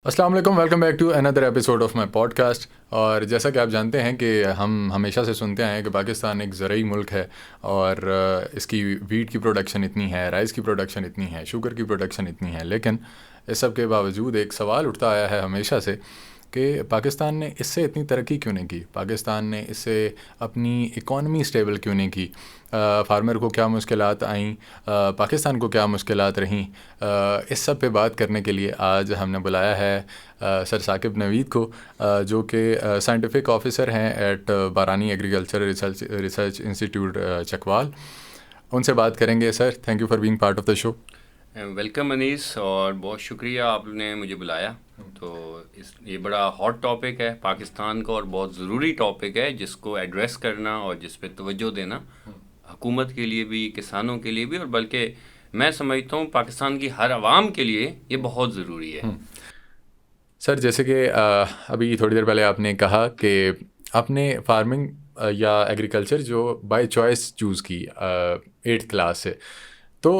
अस्सलाम वालेकुम, welcome back to another episode of my podcast. और जैसा कि आप जानते हैं कि हम हमेशा से सुनते हैं कि पाकिस्तान एक ज़रई मुल्क है और इसकी वीट की प्रोडक्शन इतनी है, राइस की प्रोडक्शन इतनी है, शुगर की प्रोडक्शन इतनी है, लेकिन इस सब के बावजूद एक सवाल उठता आया है हमेशा से कि पाकिस्तान ने इससे इतनी तरक्की क्यों नहीं की, पाकिस्तान ने इससे अपनी इकॉनमी स्टेबल क्यों नहीं की, फार्मर को क्या मुश्किलात आईं, पाकिस्तान को क्या मुश्किलात रहीं। इस सब पे बात करने के लिए आज हमने बुलाया है सर साकिब नवीद को, जो कि साइंटिफिक ऑफिसर हैं at Barani agriculture research institute Chakwal. उनसे बात करेंगे। Sir, thank you for being part of the show. Welcome Anees, और बहुत शुक्रिया आपने मुझे बुलाया। तो ये बड़ा हॉट टॉपिक है पाकिस्तान का और बहुत ज़रूरी टॉपिक है जिसको एड्रेस करना और जिस पे तवज्जो देना हुकूमत के लिए भी, किसानों के लिए भी, और बल्कि मैं समझता हूँ पाकिस्तान की हर आवाम के लिए ये बहुत ज़रूरी है। सर, जैसे कि अभी थोड़ी देर पहले आपने कहा कि आपने फार्मिंग या एग्रीकल्चर जो बाय चॉइस चूज़ की 8th क्लास से, तो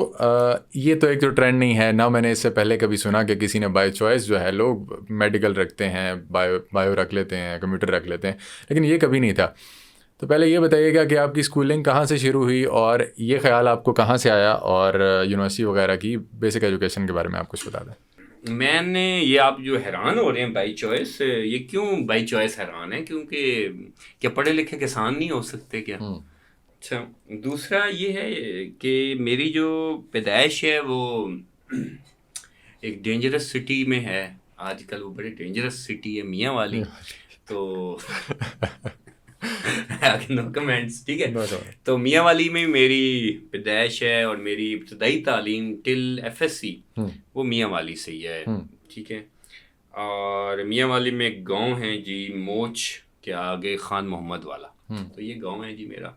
ये तो एक तो ट्रेंड नहीं है ना। मैंने इससे पहले कभी सुना कि किसी ने बाय चॉइस जो है, लोग मेडिकल रखते हैं, बायो रख लेते हैं, कंप्यूटर रख लेते हैं, लेकिन ये कभी नहीं था। तो पहले ये बताइएगा कि आपकी स्कूलिंग कहाँ से शुरू हुई और ये ख्याल आपको कहाँ से आया, और यूनिवर्सिटी वगैरह की बेसिक एजुकेशन के बारे में आप कुछ बता दें। मैंने ये, आप जो हैरान हो रहे हैं बाई चॉइस, ये क्यों बाई चॉइस हैरान है? क्योंकि क्या पढ़े लिखे किसान नहीं हो सकते क्या? अच्छा, दूसरा ये है कि मेरी जो पैदाइश है वो एक डेंजरस सिटी में है। आजकल वो बड़ी डेंजरस सिटी है, मियाँ वाली। तो नो कमेंट्स, ठीक है। तो मियाँ वाली में मेरी पैदाइश है और मेरी इब्तदाई तालीम टिल एफएससी वो मियाँ वाली से ही है, ठीक है। और मियाँ वाली में एक गांव है जी, मोच के आगे खान मोहम्मद वाला। तो ये गांव है जी मेरा।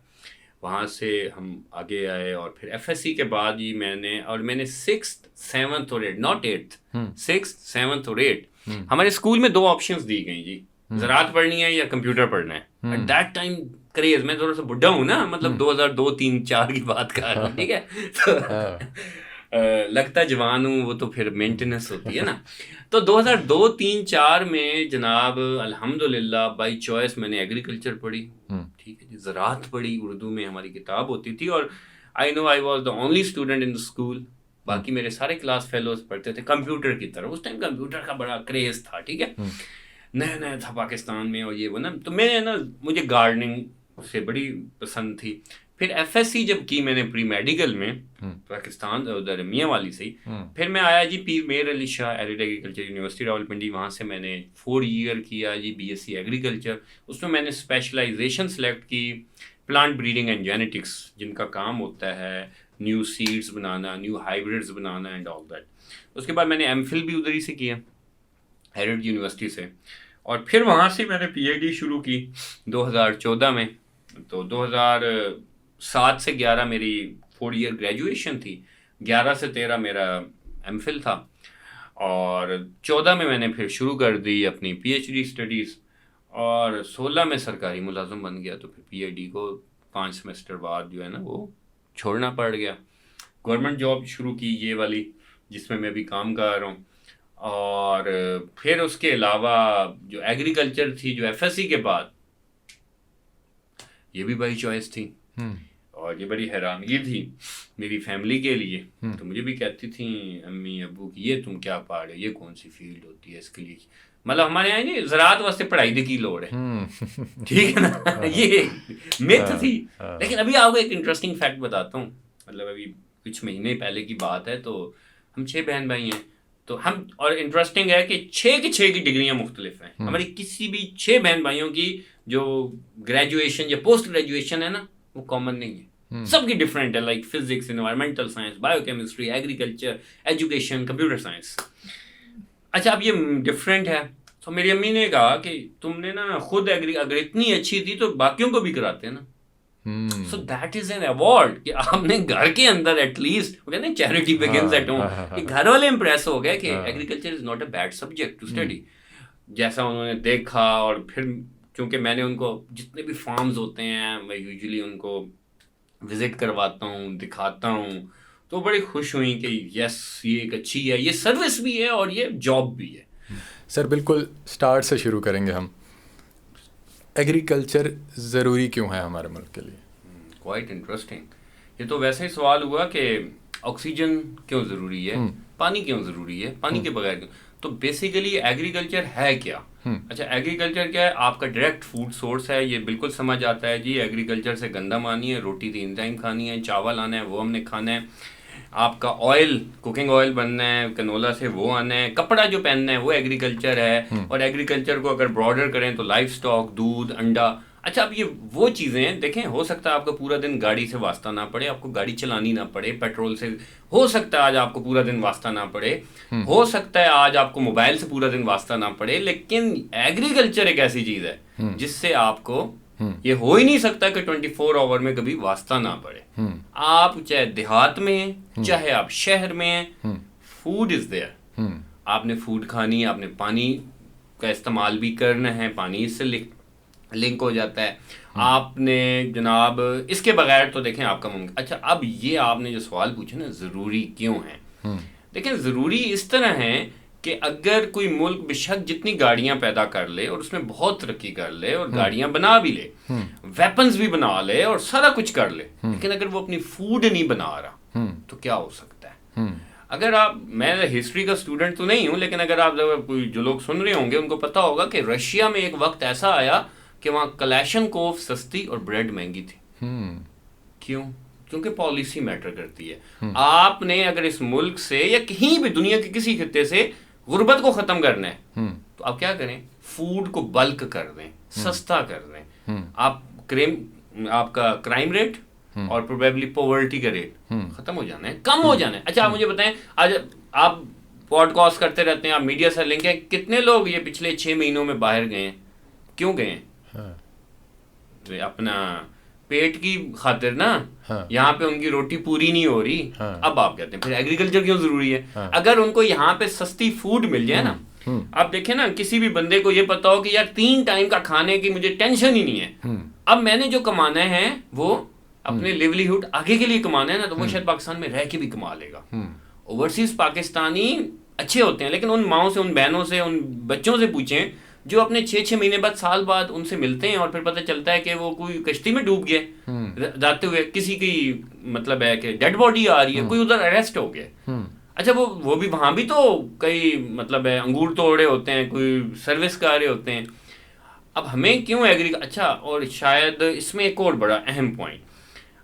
वहाँ से हम आगे आए और फिर एफएससी के बाद ही मैंने 6th 7th और 8th, not 8th, 6th 7th और 8th हमारे स्कूल में 2 ऑप्शंस दी गई जी, ज़राअत पढ़नी है या कंप्यूटर पढ़ना है। एट दैट टाइम क्रेज, मैं थोड़ा सा बुढ़ा हूँ ना, मतलब 2002 3 4 की बात कर रहा हूँ, ठीक है। तो लगता जवान हूँ, वो तो फिर मेंटेनेंस होती है ना। तो 2002 3 4 में जनाब अल्हम्दुलिल्लाह बाई चॉइस मैंने एग्रीकल्चर पढ़ी, ठीक है जी, ज़राअत पढ़ी, उर्दू में हमारी किताब होती थी। और I know I was the only student in the school, बाकी मेरे सारे क्लास फेलोज पढ़ते थे कंप्यूटर की तरफ। उस टाइम कंप्यूटर का बड़ा क्रेज था, ठीक है, नया नया था पाकिस्तान में और ये वो ना। तो मैंने ना, मुझे गार्डनिंग से बड़ी पसंद थी। फिर एफएससी जब की मैंने प्री मेडिकल में पाकिस्तान उधर मियाँ वाली से ही, फिर मैं आया जी पीर मेर Ali Shah arid agriculture university Rawalpindi. वहाँ से मैंने 4 ईयर किया जी बीएससी एग्रीकल्चर। उसमें मैंने स्पेशलाइजेशन सेलेक्ट की प्लांट ब्रीडिंग एंड जेनेटिक्स, जिनका काम होता है new seeds banana, new hybrids banana and all that. उसके बाद मैंने एमफिल भी उधर ही से किया, हेरिड यूनिवर्सिटी से। और फिर वहाँ से मैंने पीएचडी शुरू की 2014 में। तो 2007 से 11 मेरी 4 ईयर ग्रेजुएशन थी, 11 से 13 मेरा एमफिल था, और 14 में मैंने फिर शुरू कर दी अपनी पीएचडी स्टडीज़, और 16 में सरकारी मुलाजिम बन गया। तो फिर पीएचडी को 5 सेमेस्टर बाद जो है ना वो छोड़ना पड़ गया। गवर्नमेंट जॉब शुरू की, ये वाली जिसमें मैं अभी काम कर रहा हूँ। और फिर उसके अलावा जो एग्रीकल्चर थी, जो एफएससी के बाद, ये भी बाई चॉइस थी। और ये बड़ी हैरानगी थी मेरी फैमिली के लिए। तो मुझे भी कहती थी अम्मी अब्बू की, ये तुम क्या पढ़ रहे हो, ये कौन सी फील्ड होती है, इसके लिए मतलब हमारे यहाँ नहीं, ज़राअत वास्ते पढ़ाई की लोड़ है, ठीक है ना। ये मिथ थी। लेकिन अभी आपको एक इंटरेस्टिंग फैक्ट बताता हूँ। मतलब अभी कुछ महीने पहले की बात है। तो हम 6 बहन भाई हैं। तो हम, और इंटरेस्टिंग है कि 6 की 6 की डिग्रियां मुख्तलिफ हैं। हमारी किसी भी 6 बहन भाइयों की जो ग्रेजुएशन या पोस्ट ग्रेजुएशन है ना, वो कॉमन नहीं है, सबकी डिफरेंट है। Like physics, environmental science, biochemistry, agriculture, education, computer science. अच्छा, अब ये डिफरेंट है। तो मेरी अम्मी ने कहा कि तुमने ना खुद अगर इतनी अच्छी थी तो बाकियों को भी कराते ना। So that is an award कि आपने घर के अंदर एटलीस्ट, वो कहते हैं चैरिटी बिगिंस एट होम, कि घर वाले इंप्रेस हो गए कि agriculture is not a bad subject to study. जैसा उन्होंने देखा, और फिर क्योंकि मैंने उनको जितने भी फार्म्स होते हैं मैं यूजुअली उनको विजिट करवाता हूँ, दिखाता हूँ, तो बड़ी खुश हुई कि यस, ये एक अच्छी है, ये सर्विस भी है और ये जॉब भी है। सर बिल्कुल स्टार्ट से शुरू करेंगे हम। एग्रीकल्चर ज़रूरी क्यों है हमारे मुल्क के लिए? Quite interesting. ये तो वैसे ही सवाल हुआ कि ऑक्सीजन क्यों ज़रूरी है, पानी क्यों ज़रूरी है, पानी के बगैर क्यों। तो बेसिकली एग्रीकल्चर है क्या? अच्छा, एग्रीकल्चर क्या है? आपका डायरेक्ट फूड सोर्स है, ये बिल्कुल समझ आता है जी। एग्रीकल्चर से गंदम आनी है, रोटी 3 टाइम खानी है, चावल आना है वो हमने खाना है, आपका ऑयल, कुकिंग ऑयल बनना है कनोला से वो आना है, कपड़ा जो पहनना है वो एग्रीकल्चर है। और एग्रीकल्चर को अगर ब्रॉडर करें तो लाइफ स्टॉक, दूध, अंडा। अच्छा, अब ये वो चीज़ें हैं, देखें, हो सकता है आपको पूरा दिन गाड़ी से वास्ता ना पड़े, आपको गाड़ी चलानी ना पड़े, पेट्रोल से हो सकता है आज आपको पूरा दिन वास्ता ना पड़े, हो सकता है आज आपको मोबाइल से पूरा दिन वास्ता ना पड़े, लेकिन एग्रीकल्चर एक ऐसी चीज़ है जिससे आपको ये हो ही नहीं सकता कि 24 आवर में कभी वास्ता ना पड़े। आप चाहे देहात में हैं, चाहे आप शहर में हैं, फूड इज देयर। आपने फूड खानी है, आपने पानी का इस्तेमाल भी करना है, पानी इससे लिंक हो जाता है। आपने जनाब इसके बगैर तो देखें आपका मुमकिन। अच्छा, अब ये आपने जो सवाल पूछा ना, ज़रूरी क्यों है, देखें ज़रूरी इस तरह है कि अगर कोई मुल्क बेशक जितनी गाड़ियां पैदा कर ले और उसमें बहुत तरक्की कर ले और गाड़ियां बना भी ले, वेपन्स भी बना ले और सारा कुछ कर ले, लेकिन अगर वो अपनी फूड नहीं बना रहा तो क्या हो सकता है? अगर आप, मैं हिस्ट्री का स्टूडेंट तो नहीं हूं, लेकिन अगर आप कोई जो लोग सुन रहे होंगे उनको पता होगा कि रशिया में एक वक्त ऐसा आया कि वहां कलाशनकोव सस्ती और ब्रेड महंगी थी। क्यों? क्योंकि पॉलिसी मैटर करती है। आपने अगर इस मुल्क से या कहीं भी दुनिया के किसी खित्ते से गुर्बत को खत्म करना है तो आप क्या करें? फूड को बल्क कर दें, सस्ता कर दें। आपका क्राइम रेट और प्रोबेबली पॉवर्टी का रेट खत्म हो जाना है, कम हो जाना है। अच्छा, आप मुझे बताएं, आज आप पॉडकास्ट करते रहते हैं, आप मीडिया से लिंक हैं, कितने लोग ये पिछले 6 महीनों में बाहर गए हैं? क्यों गए हैं? अपना पेट की खातिर ना। यहाँ पे उनकी रोटी पूरी नहीं हो रही। अब आप कहते हैं फिर एग्रीकल्चर क्यों जरूरी है? अगर उनको यहाँ पे सस्ती फूड मिल जाए ना, आप देखें ना, किसी भी बंदे को ये पता हो कि यार 3 टाइम का खाने की मुझे टेंशन ही नहीं है, अब मैंने जो कमाना है वो अपने लिवलीहुड आगे के लिए कमाना है ना, तो वो शायद पाकिस्तान में रह के भी कमा लेगा। ओवरसीज पाकिस्तानी अच्छे होते हैं, लेकिन उन माओ से, उन बहनों से, उन बच्चों से पूछें जो अपने 6-6 महीने बाद, साल बाद उनसे मिलते हैं और फिर पता चलता है कि वो कोई कश्ती में डूब गए जाते हुए, किसी की मतलब है कि डेड बॉडी आ रही है, कोई उधर अरेस्ट हो गया। अच्छा, वो भी वहाँ भी तो कई मतलब है अंगूर तोड़े होते हैं, कोई सर्विस कर रहे होते हैं। अब हमें क्यों अच्छा, और शायद इसमें एक और बड़ा अहम पॉइंट,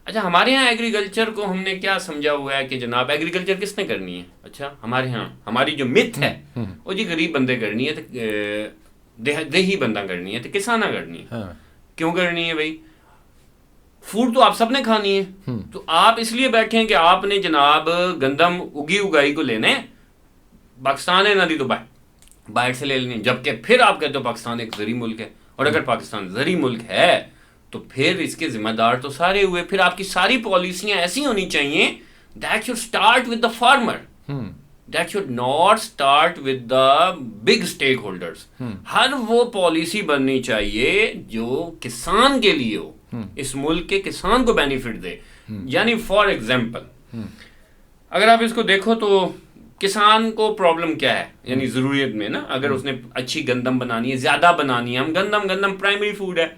अच्छा, हमारे यहाँ एग्रीकल्चर को हमने क्या समझा हुआ है कि जनाब एग्रीकल्चर किसने करनी है? अच्छा, हमारे यहाँ हमारी जो मिथ है वो जी गरीब बंदे करनी है, तो देही बंदा करनी है, तो किसाना करनी है। क्यों करनी है भाई? फूड तो आप सबने खानी है, तो आप इसलिए बैठे हैं कि आपने जनाब गंदम उगी उगाई को लेने, पाकिस्तान है नदी तो बाहर से ले लेनी, जबकि फिर आप कहते हो पाकिस्तान एक ज़री मुल्क है। और अगर पाकिस्तान ज़री मुल्क है तो फिर इसके जिम्मेदार तो सारे हुए। फिर आपकी सारी पॉलिसियां ऐसी होनी चाहिए that should start with the farmer, that should not start with the big stakeholders. हर वो पॉलिसी बननी चाहिए जो किसान के लिए हो, इस मुल्क के किसान को बेनिफिट दे। यानी फॉर एग्जाम्पल अगर आप इसको देखो तो किसान को प्रॉब्लम क्या है, यानी ज़रूरियत में ना, अगर उसने अच्छी गंदम बनानी है, ज़्यादा बनानी है, हम गंदम प्राइमरी फूड है,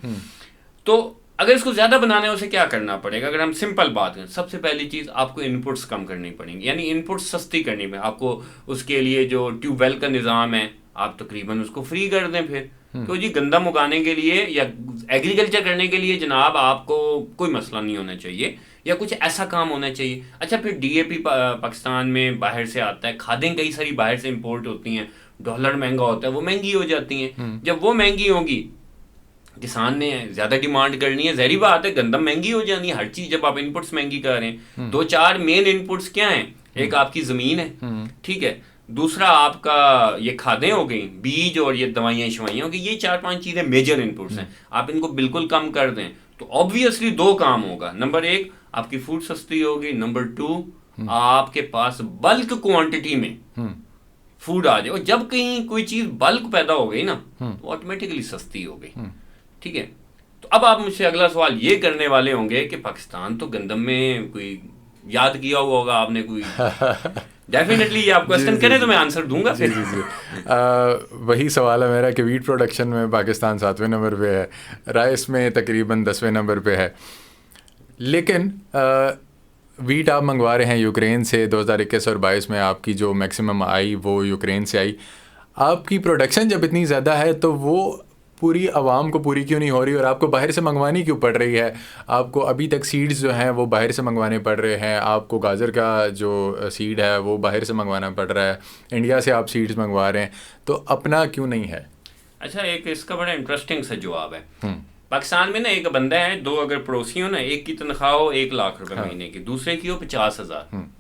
तो अगर इसको ज़्यादा बनाना है उसे क्या करना पड़ेगा? अगर हम सिंपल बात करें, सबसे पहली चीज़ आपको इनपुट्स कम करनी पड़ेंगी, यानी इनपुट्स सस्ती करनी पड़ेगी आपको। उसके लिए जो ट्यूबवेल का निज़ाम है आप तकरीबन उसको फ्री कर दें फिर। तो जी गंदम उगाने के लिए या एग्रीकल्चर करने के लिए जनाब आपको कोई मसला नहीं होना चाहिए, या कुछ ऐसा काम होना चाहिए। अच्छा, फिर डीएपी पाकिस्तान में बाहर से आता है, खादें कई सारी बाहर से इंपोर्ट होती हैं, डॉलर महंगा होता है, वो महंगी हो जाती हैं। जब वो महंगी होगी, किसान ने ज़्यादा डिमांड करनी है, ज़हरी बात है गंदम महंगी हो जानी है, हर चीज़ जब आप इनपुट्स महंगी कर रहे हैं। 2-4 मेन इनपुट्स क्या हैं? एक आपकी ज़मीन है, ठीक है, दूसरा आपका ये खादें हो गई, बीज, और ये दवाइयाँ शवाइयाँ हो गई। ये 4-5 चीज़ें मेजर इनपुट्स हैं। आप इनको बिल्कुल कम कर दें तो ऑब्वियसली 2 काम होगा। नंबर 1 आपकी फूड सस्ती होगी, नंबर 2 आपके पास बल्क क्वांटिटी में फूड आ जाए। और जब कहीं कोई चीज़ बल्क पैदा हो गई ना तो ऑटोमेटिकली सस्ती हो गई, ठीक है। तो अब आप मुझसे अगला सवाल ये करने वाले होंगे कि पाकिस्तान तो गंदम में कोई याद किया हुआ होगा आपने कोई। डेफिनेटली आप क्वेश्चन करें तो मैं आंसर दूंगा। जी जी जी वही सवाल है मेरा कि वीट प्रोडक्शन में पाकिस्तान 7वें नंबर पे है, राइस में तकरीबन 10वें नंबर पे है, लेकिन वीट आप मंगवा रहे हैं यूक्रेन से। 2021 और 22 में आपकी जो मैक्सिमम आई वो यूक्रेन से आई। आपकी प्रोडक्शन जब इतनी ज़्यादा है तो वो पूरी आवाम को पूरी क्यों नहीं हो रही और आपको बाहर से मंगवानी क्यों पड़ रही है? आपको अभी तक सीड्स जो हैं वो बाहर से मंगवाने पड़ रहे हैं, आपको गाजर का जो सीड है वो बाहर से मंगवाना पड़ रहा है, इंडिया से आप सीड्स मंगवा रहे हैं, तो अपना क्यों नहीं है? अच्छा, एक इसका बड़ा इंटरेस्टिंग सा जवाब है। पाकिस्तान में ना एक बंदा है, दो अगर पड़ोसी हो ना, एक की तनख्वाह हो 1 लाख रुपए महीने की, दूसरे की हो 50,000।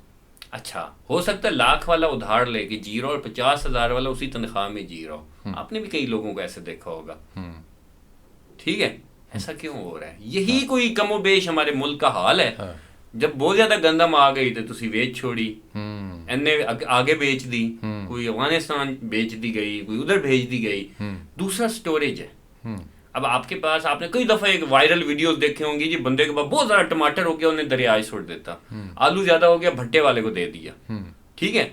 अच्छा, हो सकता है लाख वाला उधार लेके जी रहा और 50,000 वाला उसी तनख्वाह में जी रहा हो। आपने भी कई लोगों को ऐसे देखा होगा, ठीक है? ऐसा क्यों हो रहा है? यही कोई कमो बेश हमारे मुल्क का हाल है। जब बहुत ज्यादा गंदम आ गई तो तुसी बेच छोड़ी, इन्ने आगे बेच दी, कोई अफगानिस्तान बेच दी गई, कोई उधर भेज दी गई। दूसरा स्टोरेज है। अब आपके पास, आपने कई दफा एक वायरल वीडियोस देखे होंगी जी, बंदे के पास बहुत ज्यादा टमाटर हो गया, उन्हें दरियाए छोड़ देता, आलू ज्यादा हो गया, भट्टे वाले को दे दिया, ठीक है?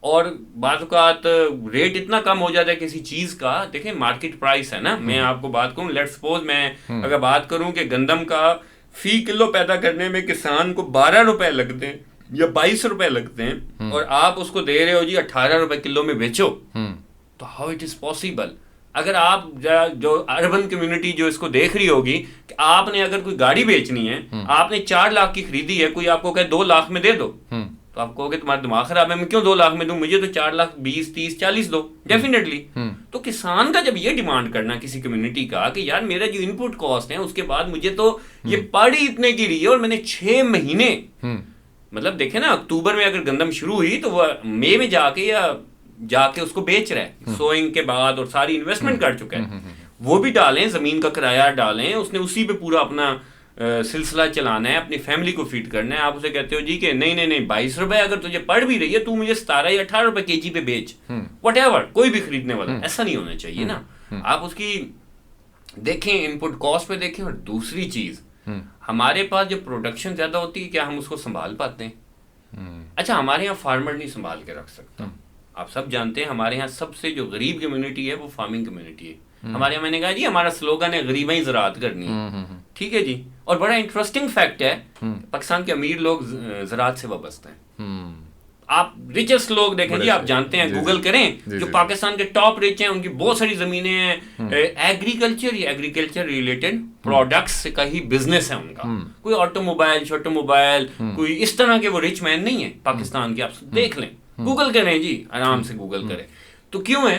और बात रेट इतना कम हो जाता है किसी चीज का। देखिए मार्केट प्राइस है ना, मैं आपको बात करूं, लेट्स सपोज मैं अगर बात करूं कि गंदम का फी किलो पैदा करने में किसान को 12 रुपए लगते हैं या 22 रुपए लगते हैं, और आप उसको दे रहे हो जी 18 रुपए किलो में बेचो, तो हाउ इट इज पॉसिबल? अगर आप जो अर्बन कम्युनिटी जो इसको देख रही होगी कि आपने अगर कोई गाड़ी बेचनी है, आपने 4 लाख की खरीदी है, कोई आपको कहे 2 लाख में दे दो, तो आप कहोगे तुम्हारा दिमाग खराब है, मैं क्यों 2 लाख में दूं, मुझे तो 4 लाख 20, 30, 40 दो। डेफिनेटली। तो किसान का जब ये डिमांड करना किसी कम्युनिटी का कि यार मेरा जो इनपुट कॉस्ट है उसके बाद मुझे तो ये पड़ी इतने की रही है और मैंने 6 महीने, मतलब देखे ना, अक्टूबर में अगर गंदम शुरू हुई तो वह मई में जाके उसको बेच रहा है, सोइंग के बाद, और सारी इन्वेस्टमेंट कर चुका है। वो भी डालें, जमीन का किराया डालें, उसने उसी पे पूरा अपना सिलसिला चलाना है, अपनी फैमिली को फीड करना है। आप उसे कहते हो जी कि नहीं 22 रुपए अगर तुझे पड़ भी रही है, तू मुझे 17 या 18 रुपए केजी पे बेच, व्हाटएवर, कोई भी खरीदने वाला। ऐसा नहीं होना चाहिए ना। आप उसकी देखें, इनपुट कॉस्ट पे देखें। और दूसरी चीज, हमारे पास जो प्रोडक्शन ज्यादा होती है, क्या हम उसको संभाल पाते हैं? अच्छा, हमारे यहाँ फार्मर नहीं संभाल के रख सकता। आप सब जानते हैं हमारे यहाँ सबसे जो गरीब कम्युनिटी है वो फार्मिंग कम्युनिटी है। हमारे यहाँ, मैंने कहा जी, हमारा स्लोगन है गरीबा ही ज़राअत करनी है, ठीक है जी। और बड़ा इंटरेस्टिंग फैक्ट है, पाकिस्तान के अमीर लोग ज़राअत से वाबस्ते हैं। आप रिचेस्ट लोग देखें जी, आप जानते हैं, गूगल करें, जो पाकिस्तान के टॉप रिच हैं उनकी बहुत सारी जमीनें हैं, एग्रीकल्चर या एग्रीकल्चर रिलेटेड प्रोडक्ट्स का ही बिजनेस है उनका। कोई ऑटोमोबाइल, शोटोमोबाइल, कोई इस तरह के वो रिच मैन नहीं है पाकिस्तान के। आप देख लें, गूगल करें जी, आराम से गूगल करें। तो क्यों है?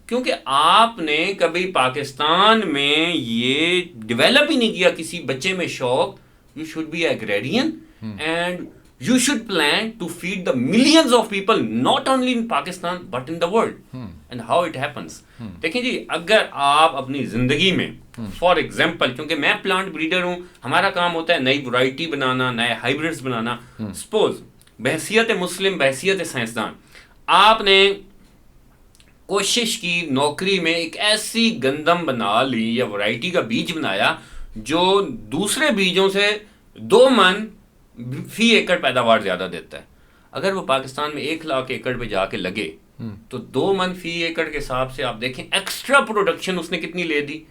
क्योंकि आपने कभी पाकिस्तान में ये डेवलप ही नहीं किया किसी बच्चे में शौक। You should be agrarian and you should plan to feed the millions of people not only in Pakistan but in the world. And how it happens? देखें जी, अगर आप अपनी जिंदगी में, फॉर एग्जाम्पल, क्योंकि मैं प्लांट ब्रीडर हूं, हमारा काम होता है नई वैरायटी बनाना, नए हाइब्रिड्स बनाना। सपोज बहसियत मुस्लिम, बहसियत साइंसदान, आपने कोशिश की नौकरी में एक ऐसी गंदम बना ली या वैरायटी का बीज बनाया जो दूसरे बीजों से 2 मन फी एकड़ पैदावार ज्यादा देता है। अगर वो पाकिस्तान में 1 लाख एकड़ पे जाके लगे तो 2 मन फी एकड़ के हिसाब से आप देखें एक्स्ट्रा प्रोडक्शन उसने कितनी ले दी।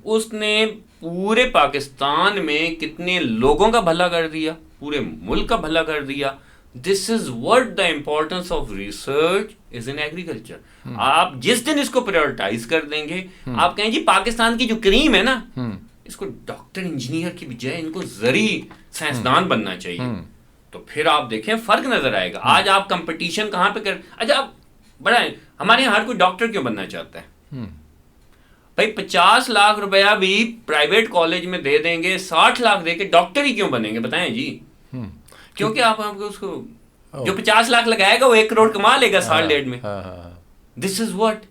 उसने पूरे पाकिस्तान में कितने लोगों का भला कर दिया, पूरे मुल्क का भला कर दिया। This is what the importance of research is in agriculture. आप जिस दिन इसको प्रायोरिटाइज कर देंगे, आप कहें जी पाकिस्तान की जो क्रीम है ना, इसको डॉक्टर इंजीनियर की बजाय इनको जरी साइंसदान बनना चाहिए, तो फिर आप देखें फर्क नजर आएगा। आज आप कंपटीशन कहां पे कर, अच्छा आप बड़ा है, हमारे यहाँ हर कोई डॉक्टर क्यों बनना चाहता है भाई? 50 लाख रुपया भी प्राइवेट कॉलेज में दे देंगे, 60 लाख देके डॉक्टर ही क्यों बनेंगे बताएं जी? क्योंकि आपको उसको जो 50 लाख लगाएगा वो 1 करोड़ कमा लेगा साल डेढ़ में। दिस इज व्हाट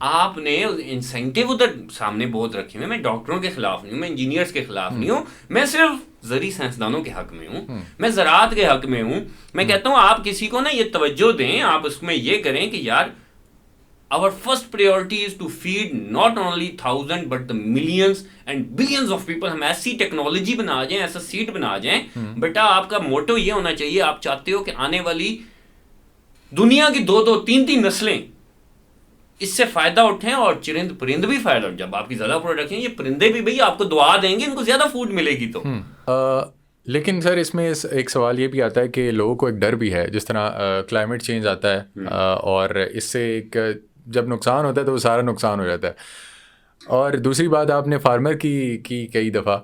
आपने इंसेंटिव उधर सामने बहुत रखे हुए। मैं डॉक्टरों के खिलाफ नहीं हूँ, मैं इंजीनियर्स के खिलाफ नहीं हूँ, मैं सिर्फ जरी साइंसदानों के हक में हूँ, मैं ज़राअत के हक में हूँ। मैं कहता हूँ आप किसी को ना ये तवज्जो दें, आप उसमें ये करें कि यार our first priority is to feed not only 1,000 but the millions and billions of people. हम ऐसी टेक्नोलॉजी बना जाएं, ऐसा सीड बना जाएं, बेटा आपका मोटो ये होना चाहिए, आप चाहते हो कि आने वाली दुनिया की 2-2, 3-3 नस्लें इससे फायदा उठाएं और चरिंद परिंद भी फायदा उठाएं. जब आपकी ज्यादा प्रोडक्शन, ये परिंदे भी भैया आपको दुआ देंगे, इनको ज्यादा फूड मिलेगी तो. लेकिन सर इसमें एक सवाल ये भी आता है कि लोगों को एक डर भी है, जिस तरह क्लाइमेट चेंज आता है और इससे एक जब नुकसान होता है तो वो सारा नुकसान हो जाता है. और दूसरी बात आपने फार्मर की कई दफ़ा,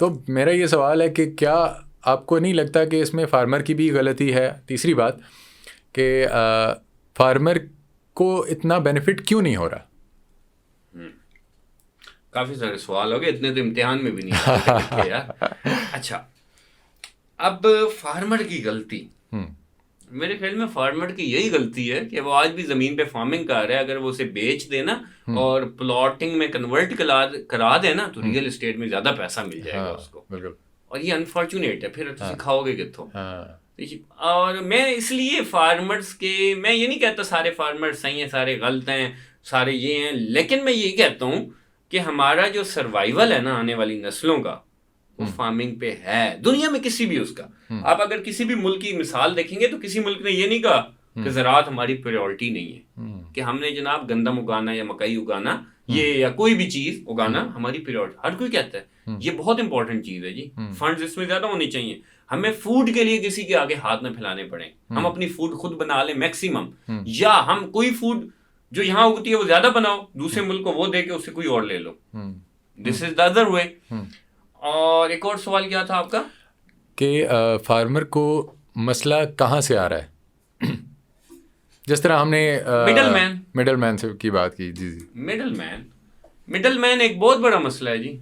तो मेरा ये सवाल है कि क्या आपको नहीं लगता कि इसमें फार्मर की भी गलती है? तीसरी बात कि फार्मर को इतना बेनिफिट क्यों नहीं हो रहा? काफ़ी सारे सवाल हो गए, इतने तो इम्तिहान में भी नहीं आते यार. अच्छा, अब फार्मर की गलती, मेरे ख्याल में फार्मर की यही गलती है कि वो आज भी ज़मीन पे फार्मिंग कर रहा है. अगर वो उसे बेच देना और प्लॉटिंग में कन्वर्ट करा देना तो रियल एस्टेट में ज़्यादा पैसा मिल जाएगा उसको. और ये अनफॉर्चुनेट है, फिर तुम खाओगे कितों. और मैं इसलिए फार्मर्स के, मैं ये नहीं कहता सारे फार्मर्स सही हैं, सारे गलत हैं, सारे ये हैं, लेकिन मैं ये कहता हूँ कि हमारा जो सर्वाइवल है ना आने वाली नस्लों का, वो फार्मिंग पे है. दुनिया में किसी भी उसका, आप अगर किसी भी मुल्क की मिसाल देखेंगे तो किसी मुल्क ने ये नहीं कहा कि ज़राअत हमारी प्रायोरिटी नहीं है, कि हमने जनाब गंदम उगाना या मकई उगाना ये या कोई भी चीज़ उगाना हमारी प्रायोरिटी. हर कोई कहता है ये बहुत इंपॉर्टेंट चीज़ है जी, फंड्स इसमें ज़्यादा होने चाहिए. हमें फूड के लिए किसी के आगे हाथ न फैलाने पड़े, हम अपनी फूड खुद बना लें मैक्सिमम, या हम कोई फूड जो यहाँ उगती है वो ज़्यादा बनाओ, दूसरे मुल्क को वो दे के उससे कोई और ले लो. This is the other way. और एक और सवाल क्या था आपका कि फार्मर को मसला कहाँ से आ रहा है? जिस तरह हमने मिडल मैन से की बात की. जी मिडल मैन एक बहुत बड़ा मसला है जी.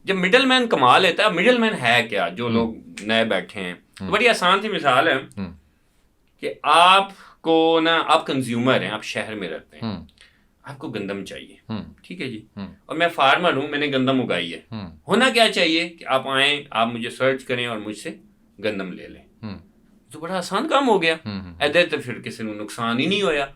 जब मिडल मैन कमा लेता है, मिडल मैन है क्या? जो लोग नए बैठे हैं, तो बड़ी आसान सी मिसाल है कि आपको ना, आप कंज्यूमर हैं, आप शहर में रहते हैं, आपको गंदम चाहिए, ठीक है जी, और मैं फार्मर हूँ, मैंने गंदम उगाई है. होना क्या चाहिए कि आप आएँ, आप मुझे सर्च करें और मुझसे गंदम ले लें. तो बड़ा आसान काम हो गया. ऐदे तो फिर किसी को नुकसान ही नहीं होया,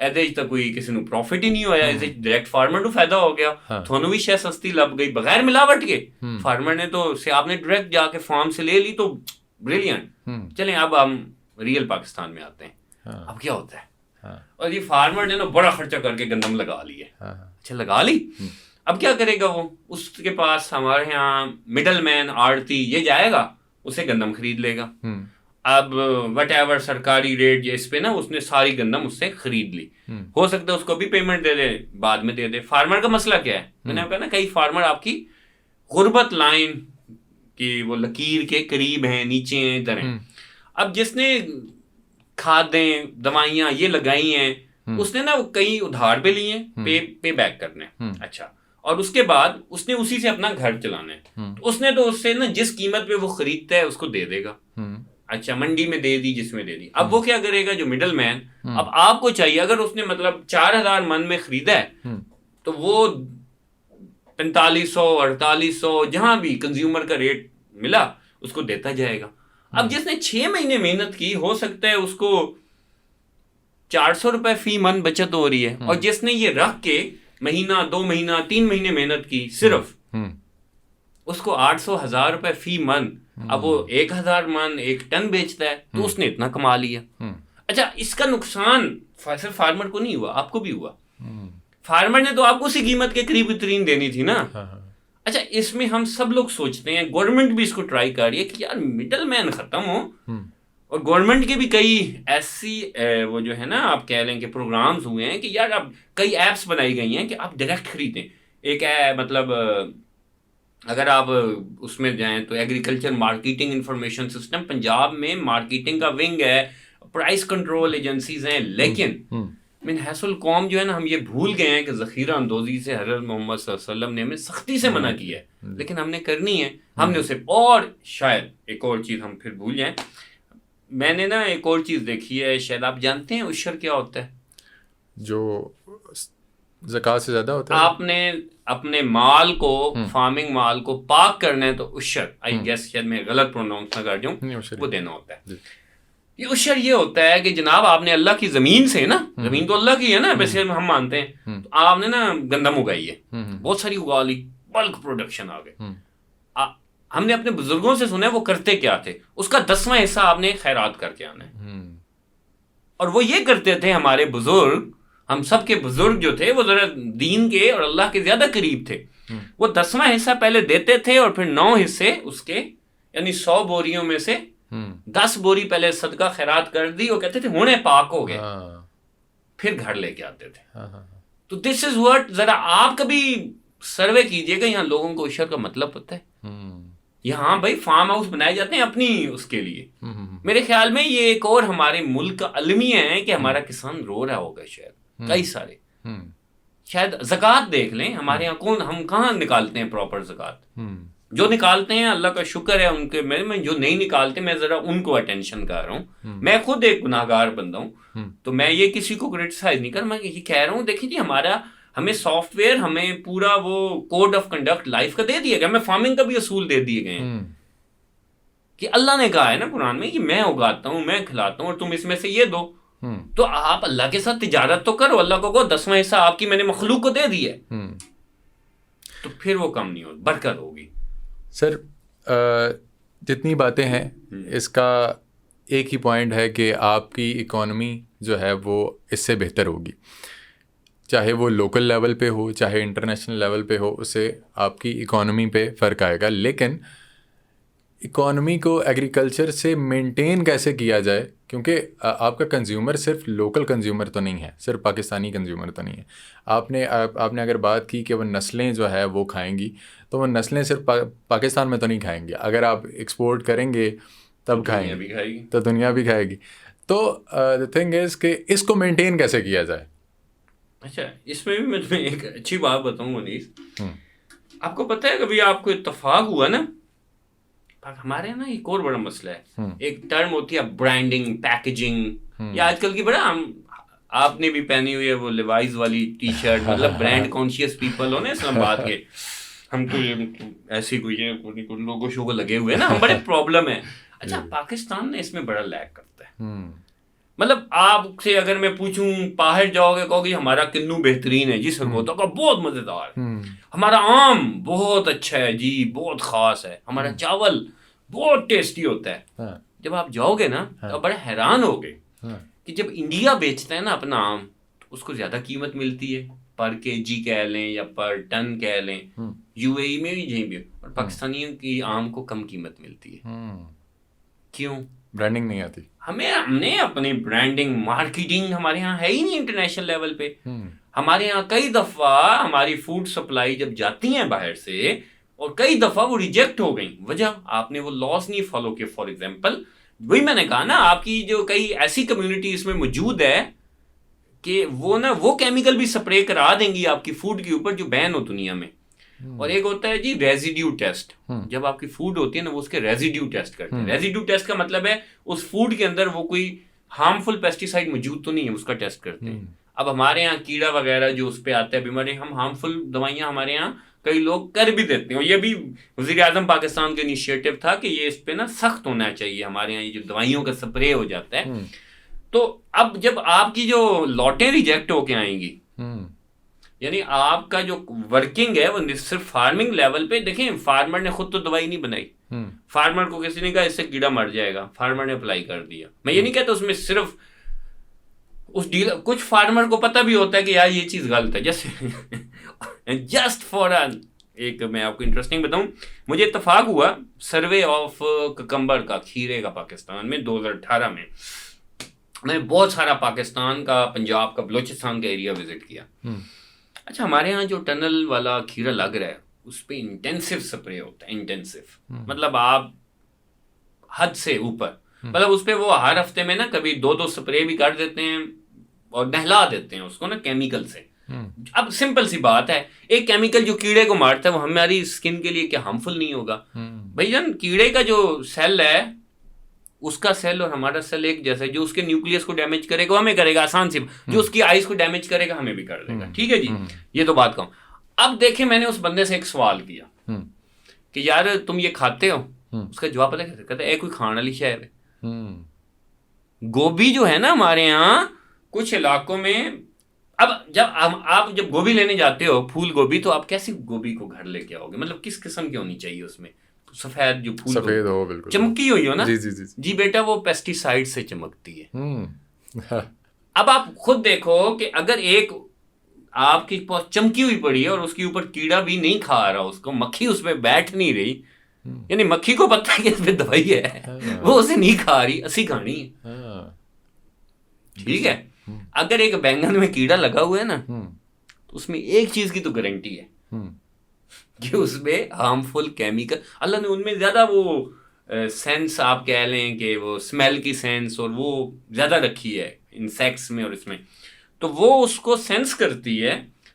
ऐदे तो कोई किसी को प्रॉफिट ही नहीं होया, ऐसे डायरेक्ट फार्मर को फायदा हो गया. थोनू भी शय सस्ती लग गई बगैर मिलावट के. फार्मर ने तो से आपने डायरेक्ट जाके फार्म से ले ली, तो ब्रिलियंट. चलें अब हम रियल पाकिस्तान में आते हैं. अब क्या होता है, और ये फार्मर ने ना बड़ा खर्चा करके गंदम लगा ली है. अच्छा, लगा ली, अब क्या करेगा वो? उसके पास हमारे यहाँ मिडल मैन, आड़ती, ये जाएगा, उसे गंदम खरीद लेगा. अब वट एवर सरकारी रेट इस पे ना, उसने सारी गंदम उससे खरीद ली. हो सकता है उसको भी पेमेंट दे दे, बाद में दे दे. फार्मर का मसला क्या है? मैंने कहा ना, कई फार्मर आपकी गुर्बत लाइन की वो लकीर के करीब हैं, नीचे हैं, इधर हैं. अब जिसने खादें, दवाइयाँ ये लगाई हैं, उसने ना वो कई उधार पे लिए, पे बैक करने. अच्छा, और उसके बाद उसने उसी से अपना घर चलाना है. तो उसने तो उससे ना जिस कीमत पे वो खरीदता है उसको दे देगा. अच्छा, मंडी में दे दी, जिसमें दे दी. अब वो क्या करेगा, जो मिडल मैन, अब आपको चाहिए, अगर उसने मतलब 4,000 मन में खरीदा है, तो वो 4500, 4800 जहां भी कंज्यूमर का रेट मिला उसको देता जाएगा. अब जिसने 6 महीने मेहनत की, हो सकता है उसको 400 रुपए फी मन बचत हो रही है, और जिसने ये रख के महीना, 2 महीना, 3 महीने मेहनत की सिर्फ, उसको 800-1000 रुपए फी मन. अब वो 1000 मन 1 टन बेचता है, तो उसने इतना कमा लिया. अच्छा, इसका नुकसान सिर्फ फार्मर को नहीं हुआ, आपको भी हुआ. फार्मर ने तो आपको उसी कीमत के करीब तरीन देनी थी ना. अच्छा, इसमें हम सब लोग सोचते हैं, गवर्नमेंट भी इसको ट्राई कर रही है कि यार मिडल मैन खत्म हो. और गवर्नमेंट के भी कई ऐसी वो जो है ना, आप कह लें कि प्रोग्राम्स हुए हैं कि यार अब कई ऐप्स बनाई गई हैं कि आप डायरेक्ट खरीदें. एक है, मतलब अगर आप उसमें जाएं तो agriculture marketing information system, Punjab में मार्केटिंग का विंग है, प्राइस कंट्रोल एजेंसीज हैं. लेकिन मिन हैसुल कौम जो है ना, हम ये भूल गए हैं कि ज़ख़ीरा अंदोज़ी से हज़रत मोहम्मद सल्लल्लाहु अलैहि वसल्लम ने हमें सख्ती से मना किया है, लेकिन हमने करनी है, हमने उसे. और शायद एक और चीज़ हम फिर भूल जाएं. मैंने ना एक और चीज़ देखी है, शायद आप जानते हैं उशर क्या होता है? जो ज़कात से ज़्यादा होता है. आपने अपने माल को, फार्मिंग माल को पाक करना है तो उशर, आई गेस शायद मैं गलत प्रोनाउंस ना कर दूं, वो देना होता है. ये उशर ये होता है कि जनाब आपने अल्लाह की ज़मीन से ना, ज़मीन तो अल्लाह की है ना, वैसे हम मानते हैं, तो आपने ना गंदम उगाई है, बहुत सारी उगा ली, बल्क प्रोडक्शन आ गए। हमने अपने बुजुर्गों से सुना है वो करते क्या थे, उसका 10वां हिस्सा आपने खैरात करके आना है। और वो ये करते थे हमारे बुजुर्ग, हम सब के बुजुर्ग जो थे वो जरा दीन के और अल्लाह के ज्यादा करीब थे। वो 10वां हिस्सा पहले देते थे और फिर 9 हिस्से उसके, यानी 100 बोरियों में से 10 बोरी पहले सदका खैरात कर दी और कहते थे होने पाक हो गए, फिर घर लेके आते थे। तो दिस इज व्हाट, जरा आप कभी सर्वे कीजिएगा, यहाँ लोगों को उशर का मतलब पता है। यहाँ भाई फार्म हाउस बनाए जाते हैं अपनी उसके लिए। मेरे ख्याल में ये एक और हमारे मुल्क का अलमिया है कि हमारा किसान रो रहा होगा शायद, कई सारे। शायद ज़कात देख लें हमारे यहाँ, कौन, हम कहाँ निकालते हैं प्रॉपर ज़कात? जो निकालते हैं अल्लाह का शुक्र है उनके, मैं जो नहीं निकालते मैं जरा उनको अटेंशन कर रहा हूँ। मैं खुद एक गुनाहगार बंदा हूँ, तो मैं ये किसी को क्रिटिसाइज नहीं कर, मैं ये कह रहा हूँ देखिए जी हमारा, हमें सॉफ्टवेयर, हमें पूरा वो कोड ऑफ कंडक्ट लाइफ का दे दिया गया, हमें फार्मिंग का भी असूल दे दिए गए हैं कि अल्लाह ने कहा है ना कुरान में कि मैं उगाता हूँ, मैं खिलाता हूँ और तुम इसमें से ये दो। तो आप अल्लाह के साथ तिजारत तो करो, अल्लाह को कहो 10वां हिस्सा आपकी मैंने मखलूक को दे दिया है, तो फिर वो कम नहीं होगी, बरकत होगी। सर जितनी बातें हैं इसका एक ही पॉइंट है कि आपकी इकॉनमी जो है वो इससे बेहतर होगी, चाहे वो लोकल लेवल पे हो चाहे इंटरनेशनल लेवल पे हो, उससे आपकी इकॉनमी पे फ़र्क आएगा। लेकिन इकॉनमी को एग्रीकल्चर से मेंटेन कैसे किया जाए, क्योंकि आपका कंज्यूमर सिर्फ लोकल कंज्यूमर तो नहीं है, सिर्फ पाकिस्तानी कंज्यूमर तो नहीं है। आपने अगर बात की कि वो नस्लें जो है वो खाएंगी, तो वो नस्लें सिर्फ पाकिस्तान में तो नहीं खाएंगी, अगर आप एक्सपोर्ट करेंगे तब खाएंगे, तो दुनिया भी खाएगी। तो द थिंग इज़ कि इसको मेंटेन कैसे किया जाए। अच्छा, इसमें भी मैं तुम्हें एक अच्छी बात बताऊँ अनीस, आपको पता है कभी आपको इत्तेफाक हुआ ना, हमारे यहाँ ना एक और बड़ा मसला है, एक टर्म होती है ब्रांडिंग, पैकेजिंग, या आजकल की बड़ा आपने भी पहनी हुई है वो लिवाइस वाली टी शर्ट, मतलब ब्रांड कॉन्शियस पीपल हो ना इस्लामाबाद के, हमको ये ऐसी कोई लोगो शोगो लगे हुए ना, हम बड़े प्रॉब्लम है। अच्छा, पाकिस्तान ने इसमें बड़ा लैग करता है। मतलब आपसे अगर मैं पूछूं, बाहर जाओगे कहोगे हमारा किन्नू बेहतरीन है जी, सरगोदा का बहुत मजेदार है, हमारा आम बहुत अच्छा है जी, बहुत खास है, हमारा चावल बहुत टेस्टी होता है। जब आप जाओगे ना तो बड़े हैरान होगे कि जब इंडिया बेचता है ना अपना आम, तो उसको ज्यादा कीमत मिलती है, पर केजी कह लें या पर टन कह लें, यूएई में भी यहीं भी, और पाकिस्तानियों की आम को कम कीमत मिलती है। क्यों? ब्रांडिंग नहीं आती हमने अपनी ब्रांडिंग, मार्केटिंग हमारे यहाँ है ही नहीं इंटरनेशनल लेवल पे। हमारे यहाँ कई दफ़ा हमारी फूड सप्लाई जब जाती हैं बाहर से, और कई दफ़ा वो रिजेक्ट हो गई, वजह आपने वो लॉस नहीं फॉलो किया। फॉर एग्जांपल, वही मैंने कहा ना, आपकी जो कई ऐसी कम्युनिटी इसमें मौजूद है कि वो ना वो केमिकल भी स्प्रे करा देंगी आपकी फूड के ऊपर जो बैन हो दुनिया में। और एक होता है जी रेजिड्यू टेस्ट, जब आपकी फूड होती है ना वो उसके रेजिड्यू टेस्ट करते हैं। रेजिड्यू टेस्ट का मतलब है उस फूड के अंदर वो कोई हार्मफुल पेस्टिसाइड मौजूद तो नहीं है, उसका टेस्ट करते हैं। अब हमारे यहाँ कीड़ा वगैरह जो उस पर आता है बीमारी, हम हार्मफुल दवाइयाँ हमारे यहाँ कई लोग कर भी देते हैं, और ये भी वज़ीर आज़म पाकिस्तान का इनिशिएटिव था कि ये इस पे ना सख्त होना चाहिए, हमारे यहाँ ये जो दवाइयों का स्प्रे हो जाता है। तो अब जब आपकी जो लॉटें रिजेक्ट होके आएंगी, यानी आपका जो वर्किंग है वो सिर्फ फार्मिंग लेवल पे, देखें फार्मर ने खुद तो दवाई नहीं बनाई, फार्मर को किसी ने कहा इससे कीड़ा मर जाएगा, फार्मर ने अप्लाई कर दिया। मैं ये नहीं कहता उसमें सिर्फ उस डीलर, कुछ फार्मर को पता भी होता है कि यार ये चीज़ गलत है। जैसे जस्ट फॉर एक मैं आपको इंटरेस्टिंग बताऊं, मुझे इत्तेफाक हुआ सर्वे ऑफ ककम्बर का, खीरे का, पाकिस्तान में 2018 में मैंने बहुत सारा पाकिस्तान का, पंजाब का, बलूचिस्तान का एरिया विजिट किया। अच्छा, हमारे यहाँ जो टनल वाला खीरा लग रहा है उस पर इंटेंसिव स्प्रे होता है, इंटेंसिव मतलब आप हद से ऊपर, मतलब उस पर वो हर हफ्ते में ना कभी 2-2 स्प्रे भी कर देते हैं और नहला देते हैं उसको ना केमिकल से। अब सिंपल सी बात है, एक केमिकल जो कीड़े को मारता है वो हमारी स्किन के लिए क्या हार्मफुल नहीं होगा? भाईजान, कीड़े का जो सेल है उसका सेल और हमारा सेल एक जैसा है, जो उसके न्यूक्लियस को डैमेज करेगा हमें करेगा, आसान सी, जो उसकी आइज को डैमेज करेगा हमें भी कर देगा। ठीक है जी, ये तो बात कहूं। अब देखें, मैंने उस बंदे से एक सवाल किया कि यार तुम ये खाते हो? उसका जवाब पता है, कहता है कोई खाने वाली शय है। गोभी जो है ना हमारे यहाँ कुछ इलाकों में, अब आप जब गोभी लेने जाते हो फूल गोभी, तो आप कैसी गोभी को घर लेके आओगे, मतलब किस किस्म की होनी चाहिए उसमें, सफेद जो फूल सफेद हो, बिल्कुल चमकी हुई हो ना। जी जी जी जी बेटा, वो पेस्टिसाइड से चमकती है। हाँ, अब आप खुद देखो कि अगर एक आपकी चमकी हुई पड़ी है और उसके ऊपर कीड़ा भी नहीं खा रहा, उसको मक्खी उस पर बैठ नहीं रही, यानी मक्खी को पता है कि इसमें दवाई है, वो उसे नहीं खा रही, असी खानी है, ठीक है। अगर एक बैंगन में कीड़ा लगा हुआ है ना, तो उसमें एक चीज की तो गारंटी है कि उसमें हार्मफुल केमिकल, अल्लाह ने उनमें ज्यादा वो सेंस आप कह लें कि वो स्मेल की सेंस और वो ज्यादा रखी है इंसेक्ट्स में और इसमें, तो वो उसको सेंस करती है।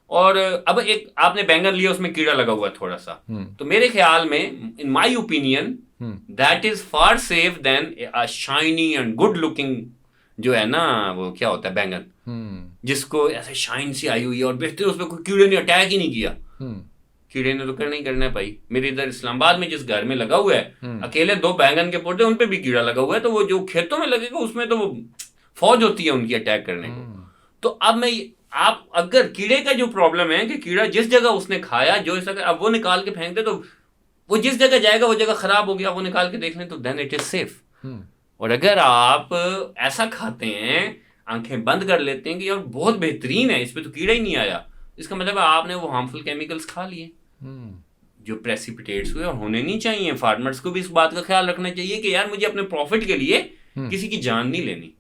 और अब एक आपने बैंगन लिया, उसमें कीड़ा लगा हुआ है थोड़ा सा, तो मेरे ख्याल में, in my opinion, that is far safe than a shiny and good looking जो है ना, वो क्या होता है बैंगन, जिसको ऐसे शाइन सी आई हुई है और बेहतर उसमें कोई कीड़े ने अटैक ही नहीं किया। कीड़े ने तो करना ही करना है भाई। मेरे इधर इस्लामाबाद में जिस घर में लगा हुआ है अकेले 2 बैंगन के पौधे, उन पे भी कीड़ा लगा हुआ है, तो वो जो खेतों में लगेगा उसमें तो वो फौज होती है उनकी अटैक करने को। तो अब आप अगर कीड़े का जो प्रॉब्लम है कि कीड़ा जिस जगह उसने खाया, जो इस जगह अब वो निकाल के फेंक दे, तो वो जिस जगह जाएगा वो जगह खराब हो गया, वो निकाल के देख लें, तो देन इट इज सेफ। और अगर आप ऐसा खाते हैं, आंखें बंद कर लेते हैं कि यार बहुत बेहतरीन है, इस पे तो कीड़ा ही नहीं आया, इसका मतलब आपने वो हार्मफुल केमिकल्स खा लिए जो प्रेसिपिटेट्स हुए और होने नहीं चाहिए। फार्मर्स को भी इस बात का ख्याल रखना चाहिए कि यार मुझे अपने प्रॉफिट के लिए किसी की जान नहीं लेनी।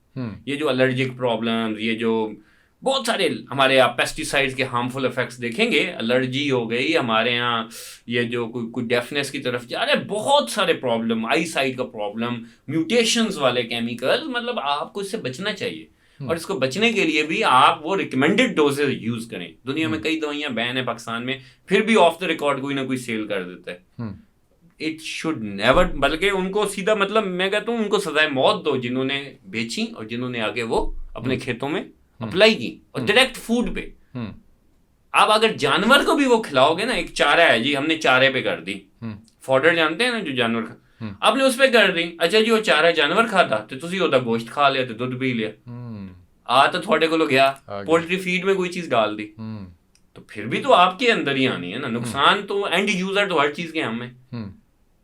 ये जो एलर्जिक प्रॉब्लम, ये जो बहुत सारे हमारे यहाँ पेस्टिसाइड्स के हार्मफुल इफेक्ट्स देखेंगे, एलर्जी हो गई हमारे यहाँ, ये जो कोई डेफनेस की तरफ जा रहे हैं, बहुत सारे प्रॉब्लम, आई साइट का प्रॉब्लम, म्यूटेशंस वाले केमिकल, मतलब आपको इससे बचना चाहिए। और इसको बचने के लिए भी आप वो रिकमेंडेड डोजेज यूज करें। दुनिया में कई दवाइयां बैन है, पाकिस्तान में फिर भी ऑफ द रिकॉर्ड कोई ना कोई सेल कर देता है। इट शुड नेवर, बल्कि उनको सीधा, मतलब मैं कहता हूँ उनको सजाए मौत दो जिन्होंने बेची और जिन्होंने आगे वो अपने खेतों में अप्लाई की, और डायरेक्ट फूड पे। आप अगर जानवर को भी वो खिलाओगे ना, एक चारा है जी, हमने चारे पे कर दी, फॉडर जानते हैं ना जो जानवर का, आपने उस पे कर दी, अच्छा जी वो चारा जानवर खाता तो तुसी ओदा गोश्त खा लिया, तो दूध पी लिया, आ तो थोड़े को गया पोल्ट्री फीड में कोई चीज डाल दी, तो फिर भी तो आपके अंदर ही आनी है ना, नुकसान तो एंड यूजर तो हर चीज के हमें।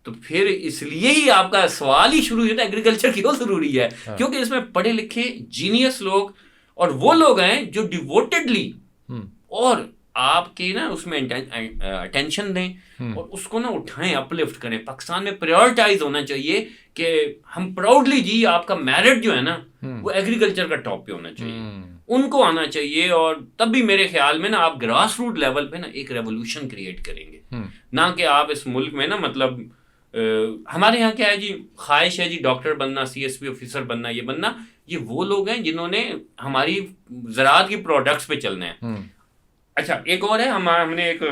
तो फिर इसलिए ही आपका सवाल ही शुरू होता है एग्रीकल्चर क्यों जरूरी है, क्योंकि इसमें पढ़े लिखे जीनियस लोग और वो लोग हैं जो डिवोटेडली और आपके ना उसमें अटेंशन दें और उसको ना उठाएं, अपलिफ्ट करें। पाकिस्तान में प्रायोरिटाइज होना चाहिए कि हम प्राउडली जी, आपका मेरिट जो है ना वो एग्रीकल्चर का टॉप पे होना चाहिए, उनको आना चाहिए। और तब भी मेरे ख्याल में ना आप ग्रास रूट लेवल पे ना एक रेवोल्यूशन क्रिएट करेंगे, ना कि आप इस मुल्क में ना, मतलब हमारे यहाँ क्या है जी, ख्वाहिश है जी डॉक्टर बनना, CSP ऑफिसर बनना, ये बनना, ये वो लोग हैं जिन्होंने हमारी ज़राअत की प्रोडक्ट्स पे चलना है। अच्छा एक और है, हमने एक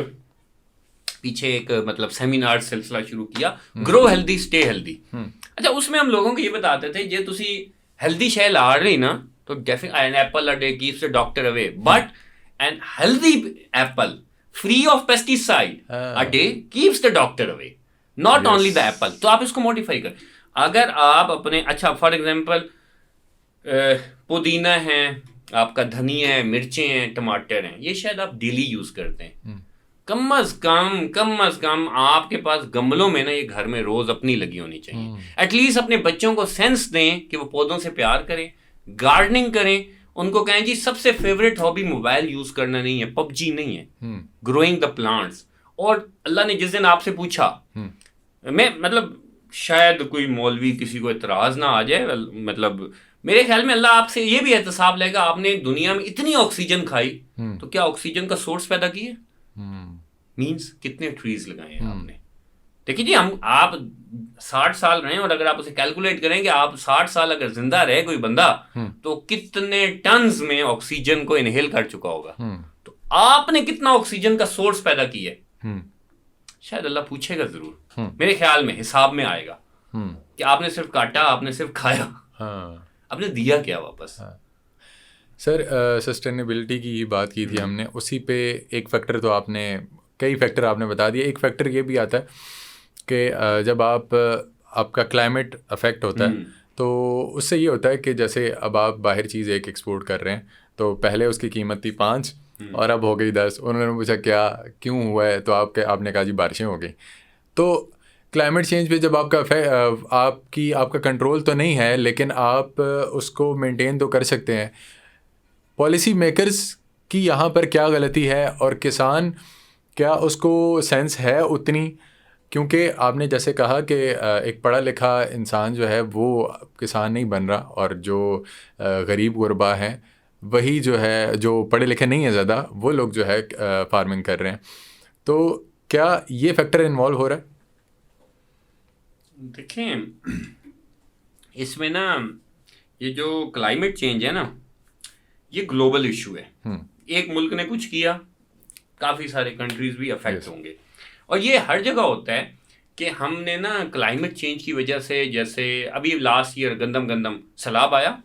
पीछे एक मतलब सेमिनार सिलसिला शुरू किया, ग्रो हेल्दी स्टे हेल्दी। अच्छा उसमें हम लोगों को ये बताते थे जे तुसी हेल्दी शै ला रही ना, तो definitely an apple a day keeps the doctor away, but N healthy Apple free of pesticide a day keeps the doctor away, not only the Apple. तो आप इसको मॉडिफाई कर, अगर आप अपने, अच्छा फॉर एग्जांपल पुदीना है आपका, धनिया है, मिर्चें हैं, टमाटर हैं, ये शायद आप डेली यूज करते हैं, कम अज कम आपके पास गमलों में ना ये घर में रोज अपनी लगी होनी चाहिए। एटलीस्ट अपने बच्चों को सेंस दें कि वो पौधों से प्यार करें, गार्डनिंग करें, उनको कहें जी सबसे फेवरेट हॉबी मोबाइल यूज करना नहीं है, पबजी नहीं है, ग्रोइंग द प्लांट्स। और अल्लाह ने जिस दिन आपसे पूछा, मैं मतलब शायद कोई मौलवी किसी को इतराज ना आ जाए, मतलब मेरे ख्याल में अल्लाह आपसे ये भी एहतसाब लेगा, आपने दुनिया में इतनी ऑक्सीजन खाई तो क्या ऑक्सीजन का सोर्स पैदा किया, मींस कितने ट्रीज लगाए हैं आपने। देखिए जी, आप 60 साल रहे और अगर आप उसे कैलकुलेट करें कि आप 60 साल अगर जिंदा रहे कोई बंदा, तो कितने टन्स में ऑक्सीजन को इनहेल कर चुका होगा, तो आपने कितना ऑक्सीजन का सोर्स पैदा किया, शायद अल्लाह पूछेगा जरूर, मेरे ख्याल में हिसाब में आएगा कि आपने सिर्फ काटा, आपने सिर्फ खाया, आपने दिया क्या वापस। सर सस्टेनेबिलिटी की ही बात की थी हमने, उसी पे एक फैक्टर तो आपने, कई फैक्टर आपने बता दिए, एक फैक्टर ये भी आता है कि जब आपका क्लाइमेट अफेक्ट होता है तो उससे ये होता है कि जैसे अब आप बाहर चीज़ एक एक्सपोर्ट कर रहे हैं, तो पहले उसकी कीमत थी 5 और अब हो गई 10। उन्होंने पूछा क्या क्यों हुआ है, तो आपने कहा जी बारिशें हो गई। तो क्लाइमेट चेंज पे जब आपका कंट्रोल तो नहीं है, लेकिन आप उसको मेंटेन तो कर सकते हैं। पॉलिसी मेकर्स की यहाँ पर क्या गलती है, और किसान क्या उसको सेंस है उतनी? क्योंकि आपने जैसे कहा कि एक पढ़ा लिखा इंसान जो है वो किसान नहीं बन रहा, और जो गरीब गुरबा हैं वही जो है, जो पढ़े लिखे नहीं है ज़्यादा, वो लोग जो है फार्मिंग कर रहे हैं। तो क्या ये फैक्टर इन्वॉल्व हो रहा है? देखें, इसमें ना ये जो क्लाइमेट चेंज है ना, ये ग्लोबल इशू है। एक मुल्क ने कुछ किया, काफ़ी सारे कंट्रीज भी अफेक्ट होंगे, और ये हर जगह होता है कि हमने ना क्लाइमेट चेंज की वजह से, जैसे अभी लास्ट ईयर गंदम सैलाब आया,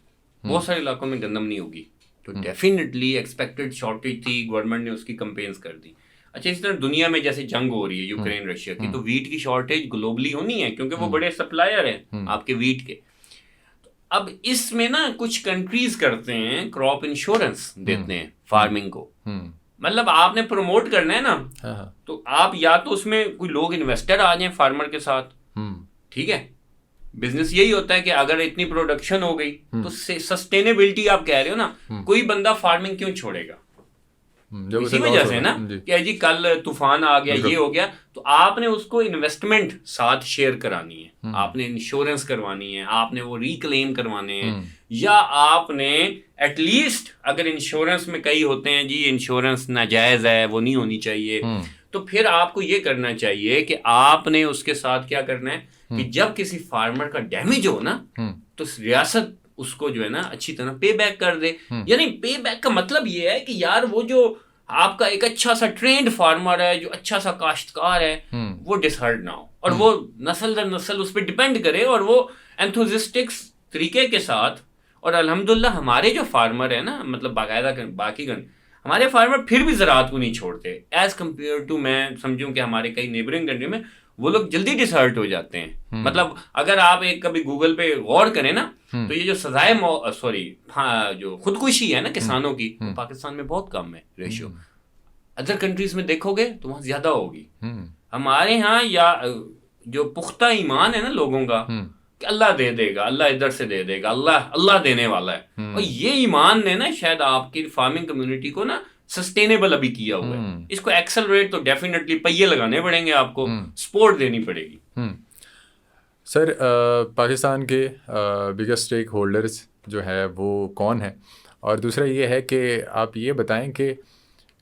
बहुत सारे इलाकों में गंदम नहीं होगी, तो डेफिनेटली एक्सपेक्टेड शॉर्टेज थी, गवर्नमेंट ने उसकी कंपेन्स कर दी। अच्छा, इस तरह दुनिया में जैसे जंग हो रही है यूक्रेन रशिया की, तो वीट की शॉर्टेज ग्लोबली होनी है, क्योंकि वो बड़े सप्लायर हैं आपके वीट के। तो अब इसमें ना कुछ कंट्रीज करते हैं, क्रॉप इंश्योरेंस देते हैं फार्मिंग को। मतलब आपने प्रमोट करना है ना, तो आप या तो उसमें कोई लोग इन्वेस्टर आ जाएं फार्मर के साथ, ठीक है। बिजनेस यही होता है कि अगर इतनी प्रोडक्शन हो गई तो सस्टेनेबिलिटी आप कह रहे हो ना, कोई बंदा फार्मिंग क्यों छोड़ेगा? इसी वजह से ना कि जी कल तूफान आ गया, ये हो गया, तो आपने उसको इन्वेस्टमेंट साथ शेयर करानी है, आपने इंश्योरेंस करवानी है, आपने वो रिक्लेम करवाने हैं, या आपने एटलीस्ट, अगर इंश्योरेंस में कई होते हैं जी इंश्योरेंस नाजायज है, वो नहीं होनी चाहिए, तो फिर आपको ये करना चाहिए कि आपने उसके साथ क्या करना है कि जब किसी फार्मर का डैमेज हो ना, तो रियासत उसको जो है ना अच्छी तरह पे बैक कर दे। यानी पे बैक का मतलब ये है कि यार वो जो आपका एक अच्छा सा ट्रेंड फार्मर है, जो अच्छा सा काश्तकार है, वो डिसहर्ट ना हो, और वो नस्ल दर नस्ल उस पर डिपेंड करे, और वो एंथुजिस्टिक्स तरीके के साथ। और अल्हम्दुलिल्लाह हमारे जो फार्मर है ना, मतलब बाकायदा बाकी हमारे फार्मर फिर भी ज़राअत को नहीं छोड़ते, एज कम्पेयर टू, मैं समझूं कि हमारे कई नेबरिंग कंट्री में वो लोग जल्दी डिसहर्ट हो जाते हैं। मतलब अगर आप एक कभी गूगल पे गौर करें ना, तो ये जो सजाए जो खुदकुशी है ना किसानों की, तो पाकिस्तान में बहुत कम है रेशियो। अदर कंट्रीज में देखोगे तो वहाँ ज्यादा होगी। हमारे यहाँ या जो पुख्ता ईमान है ना लोगों का कि अल्लाह दे देगा, अल्लाह इधर से दे देगा, अल्लाह देने वाला है, और ये ईमान ने ना शायद आपकी फार्मिंग कम्युनिटी को ना सस्टेनेबल अभी किया हुआ है। इसको एक्सेलरेट तो डेफिनेटली पहिए लगाने पड़ेंगे, आपको सपोर्ट देनी पड़ेगी। सर, पाकिस्तान के बिगेस्ट स्टेक होल्डर्स जो है वो कौन है, और दूसरा ये है कि आप ये बताएं कि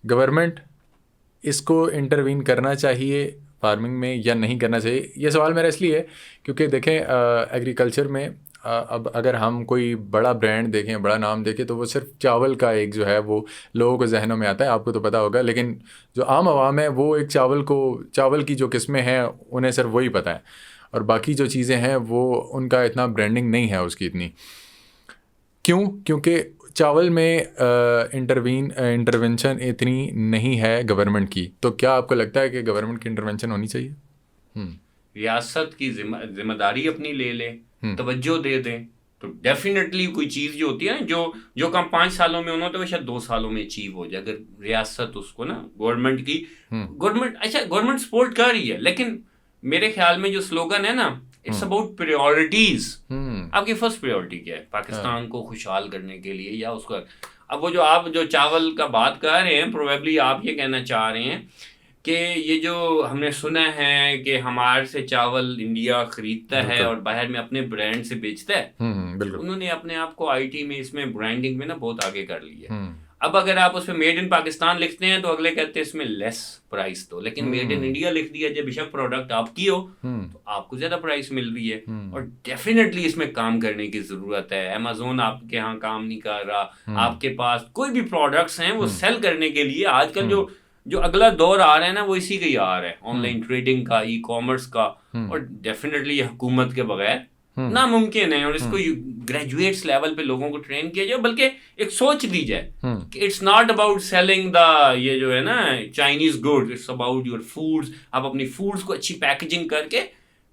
गवर्नमेंट इसको इंटरवीन करना चाहिए फार्मिंग में या नहीं करना चाहिए। ये सवाल मेरा इसलिए है क्योंकि देखें एग्रीकल्चर में अब अगर हम कोई बड़ा ब्रांड देखें, बड़ा नाम देखें, तो वो सिर्फ चावल का एक जो है वो लोगों के जहनों में आता है, आपको तो पता होगा। लेकिन जो आम आवाम है वो एक चावल की जो किस्में हैं उन्हें सिर्फ वही पता है, और बाकी जो चीज़ें हैं वो उनका इतना ब्रांडिंग नहीं है उसकी इतनी। क्यों? क्योंकि चावल में इंटरवेंशन इतनी नहीं है गवर्नमेंट की। तो क्या आपको लगता है कि गवर्नमेंट की इंटरवेंशन होनी चाहिए? रियासत की जिम्मेदारी अपनी ले ले, तवज्जो दे दें, तो डेफिनेटली कोई चीज़ जो होती है ना, जो काम 5 सालों में होना होता है वो शायद 2 सालों में अचीव हो जाए, अगर रियासत उसको ना गवर्नमेंट सपोर्ट कर रही है। लेकिन मेरे ख्याल में जो स्लोगन है ना, इट्स अबाउट प्रायोरिटीज। आपकी फर्स्ट प्रायोरिटी क्या है पाकिस्तान को खुशहाल करने के लिए, या उसका अब वो जो आप जो चावल का बात कर रहे हैं, प्रोबेबली आप ये कहना चाह रहे हैं कि ये जो हमने सुना है कि हमारे से चावल इंडिया खरीदता है और बाहर में अपने ब्रांड से बेचता है, उन्होंने अपने आप को आईटी में इसमें ब्रांडिंग में ना बहुत आगे कर लिया है। अब अगर आप उसमें मेड इन पाकिस्तान लिखते हैं तो अगले कहते हैं इसमें लेस प्राइस दो, लेकिन मेड इन इंडिया लिख दिया जब बेशक प्रोडक्ट आपकी हो तो आपको ज्यादा प्राइस मिल रही है। और डेफिनेटली इसमें काम करने की जरूरत है। अमेज़न आपके यहाँ काम नहीं कर रहा, आपके पास कोई भी प्रोडक्ट्स हैं वो सेल करने के लिए आजकल जो अगला दौर आ रहा है ना, वो इसी का ही आ रहा है, ऑनलाइन ट्रेडिंग का, ई कॉमर्स का। और डेफिनेटली हुकूमत के बगैर नामुमकिन है, और इसको ग्रेजुएट्स लेवल पे लोगों को ट्रेन किया जाए, बल्कि एक सोच दी जाए कि it's not about selling the ये जो है ना Chinese goods, it's about your foods. आप अपनी फूड्स को अच्छी पैकेजिंग करके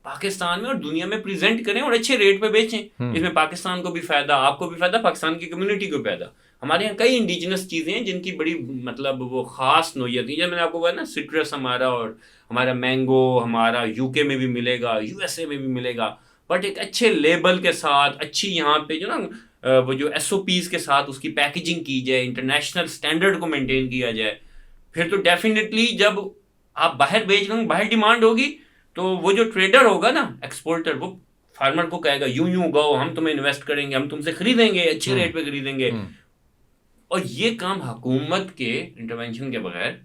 पाकिस्तान में और दुनिया में प्रेजेंट करें और अच्छे रेट पे बेचें। इसमें पाकिस्तान को भी फायदा, आपको भी फायदा, पाकिस्तान की कम्युनिटी को फायदा। हमारे यहाँ कई इंडिजिनस चीज़ें हैं जिनकी बड़ी मतलब वो ख़ास नोयत है। जब मैंने आपको बताया ना सिट्रस हमारा, और हमारा मैंगो हमारा यूके में भी मिलेगा, यूएसए में भी मिलेगा, बट एक अच्छे लेबल के साथ, अच्छी यहाँ पे जो ना वो जो SOPs के साथ उसकी पैकेजिंग की जाए, इंटरनेशनल स्टैंडर्ड को मेंटेन किया जाए, फिर तो डेफिनेटली जब आप बाहर बेच रहे हो, बाहर डिमांड होगी, तो वो जो ट्रेडर होगा ना, एक्सपोर्टर, वो फार्मर को कहेगा यूं यूं उगाओ, हम तुम्हें इन्वेस्ट करेंगे, हम तुमसे खरीदेंगे, अच्छे रेट पे खरीदेंगे। और ये काम हुकूमत के इंटरवेंशन के बगैर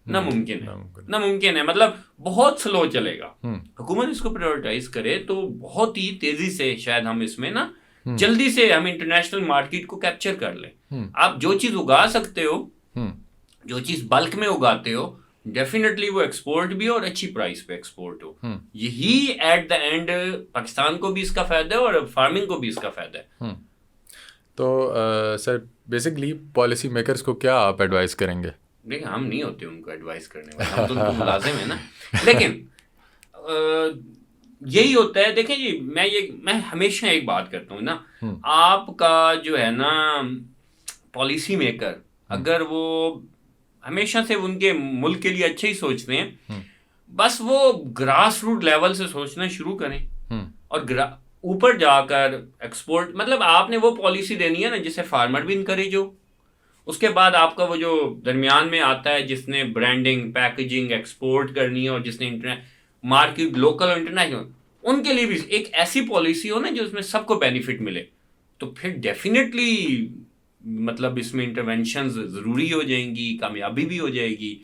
नामुमकिन है, मतलब बहुत स्लो चलेगा। हुकूमत इसको प्रायोरिटाइज करे तो बहुत ही तेजी से शायद हम इसमें ना जल्दी से हम इंटरनेशनल मार्केट को कैप्चर कर लें। आप जो चीज उगा सकते हो, जो चीज बल्क में उगाते हो, डेफिनेटली वो एक्सपोर्ट भी हो और अच्छी प्राइस पे एक्सपोर्ट हो। यही एट द एंड पाकिस्तान को भी इसका फायदा है और फार्मिंग को भी इसका फायदा है। तो सर बेसिकली पॉलिसी मेकर्स को क्या आप एडवाइस करेंगे? देखिए, हम नहीं होते उनको एडवाइस करने वाले, हम तो उनको मुलाजिम है ना। लेकिन यही होता है। देखिए जी, मैं हमेशा एक बात करता हूँ ना, आपका जो है ना पॉलिसी मेकर, अगर वो हमेशा से उनके मुल्क के लिए अच्छे ही सोचते हैं, बस वो ग्रास रूट लेवल से सोचना शुरू करें और ऊपर जाकर एक्सपोर्ट, मतलब आपने वो पॉलिसी देनी है ना जिससे फार्मर भी इनकरेज हो। उसके बाद आपका वो जो दरमियान में आता है जिसने ब्रांडिंग, पैकेजिंग, एक्सपोर्ट करनी है, और जिसने मार्केट लोकल और इंटरनेशनल, उनके लिए भी एक ऐसी पॉलिसी हो ना जो उसमें सबको बेनिफिट मिले, तो फिर डेफिनेटली मतलब इसमें इंटरवेंशन ज़रूरी हो जाएंगी, कामयाबी भी हो जाएगी।